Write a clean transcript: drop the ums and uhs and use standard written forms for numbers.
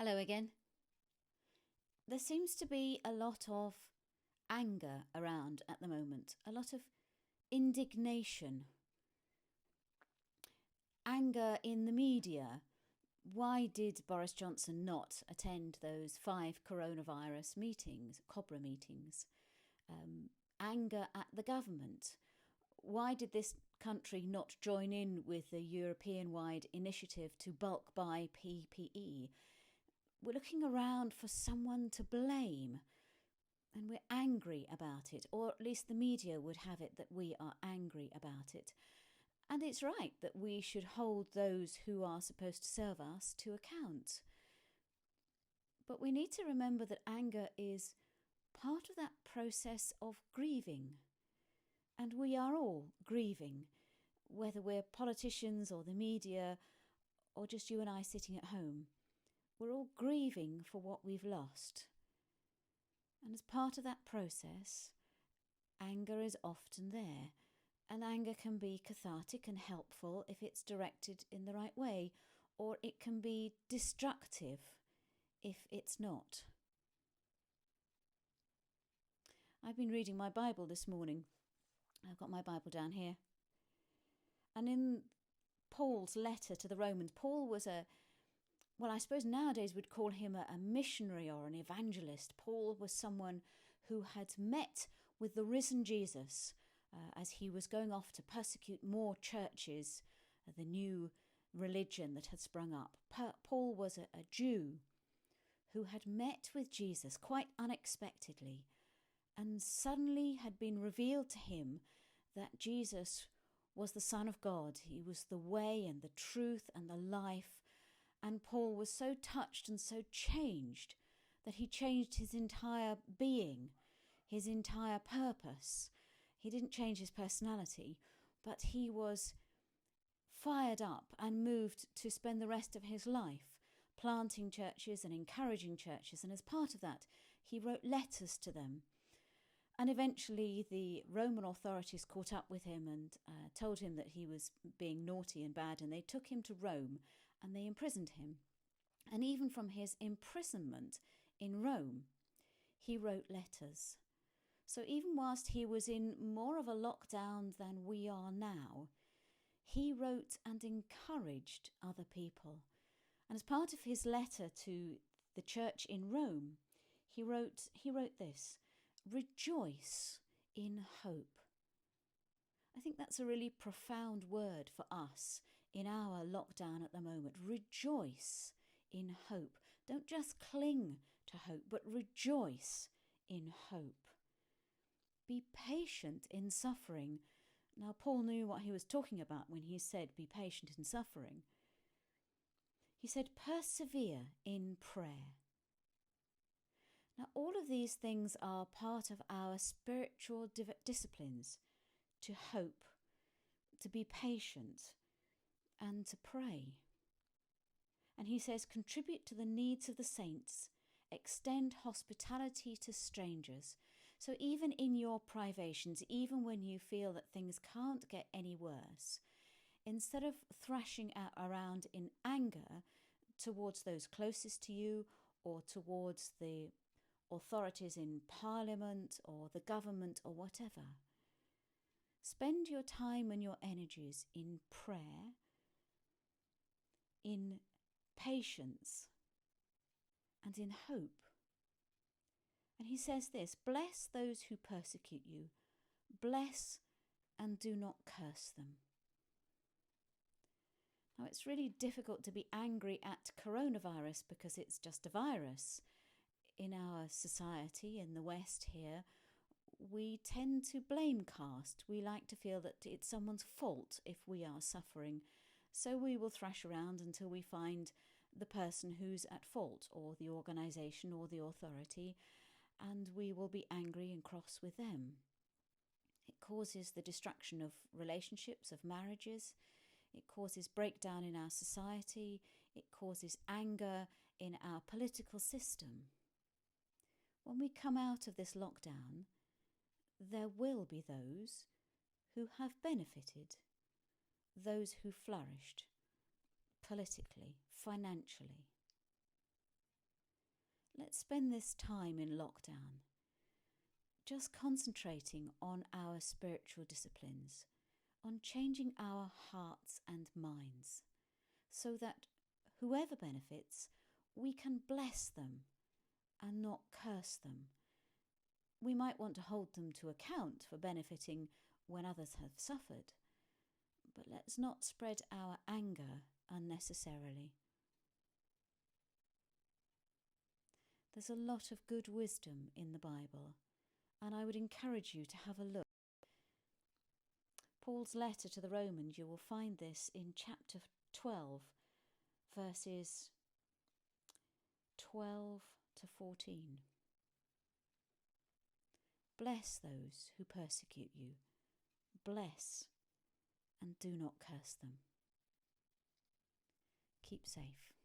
Hello again. There seems to be a lot of anger around at the moment, a lot of indignation, anger in the media. Why did Boris Johnson not attend those 5 coronavirus meetings, COBRA meetings? Anger at the government. Why did this country not join in with the European-wide initiative to bulk buy PPE? We're looking around for someone to blame, and we're angry about it, or at least the media would have it that we are angry about it. And it's right that we should hold those who are supposed to serve us to account. But we need to remember that anger is part of that process of grieving. And we are all grieving, whether we're politicians or the media or just you and I sitting at home. We're all grieving for what we've lost. And as part of that process, anger is often there. And anger can be cathartic and helpful if it's directed in the right way, or it can be destructive if it's not. I've been reading my Bible this morning. I've got my Bible down here. And in Paul's letter to the Romans, Paul was I suppose nowadays we'd call him a missionary or an evangelist. Paul was someone who had met with the risen Jesus as he was going off to persecute more churches, the new religion that had sprung up. Paul was a Jew who had met with Jesus quite unexpectedly, and suddenly had been revealed to him that Jesus was the Son of God. He was the way and the truth and the life. And Paul was so touched and so changed that he changed his entire being, his entire purpose. He didn't change his personality, but he was fired up and moved to spend the rest of his life planting churches and encouraging churches. And as part of that, he wrote letters to them. And eventually the Roman authorities caught up with him and told him that he was being naughty and bad, and they took him to Rome and they imprisoned him. And even from his imprisonment in Rome, he wrote letters. So even whilst he was in more of a lockdown than we are now, he wrote and encouraged other people. And as part of his letter to the church in Rome, he wrote this: rejoice in hope. I think that's a really profound word for us in our lockdown at the moment. Rejoice in hope. Don't just cling to hope, but rejoice in hope. Be patient in suffering. Now, Paul knew what he was talking about when he said be patient in suffering. He said persevere in prayer. Now, all of these things are part of our spiritual disciplines: to hope, to be patient, and to pray. And he says, contribute to the needs of the saints, extend hospitality to strangers. So even in your privations, even when you feel that things can't get any worse, instead of thrashing around in anger towards those closest to you or towards the authorities in Parliament or the government or whatever, spend your time and your energies in prayer, in patience, and in hope. And he says this: bless those who persecute you, bless and do not curse them. Now, it's really difficult to be angry at coronavirus because it's just a virus. In our society, in the West here, we tend to blame cast. We like to feel that it's someone's fault if we are suffering. So we will thrash around until we find the person who's at fault, or the organisation or the authority, and we will be angry and cross with them. It causes the destruction of relationships, of marriages. It causes breakdown in our society. It causes anger in our political system. When we come out of this lockdown, there will be those who have benefited, those who flourished politically, financially. let's spend this time in lockdown just concentrating on our spiritual disciplines, on changing our hearts and minds, so that whoever benefits, we can bless them and not curse them. We might want to hold them to account for benefiting when others have suffered, but let's not spread our anger unnecessarily. There's a lot of good wisdom in the Bible, and I would encourage you to have a look. Paul's letter to the Romans, you will find this in chapter 12, verses 12 to 14. Bless those who persecute you. Bless and do not curse them. Keep safe.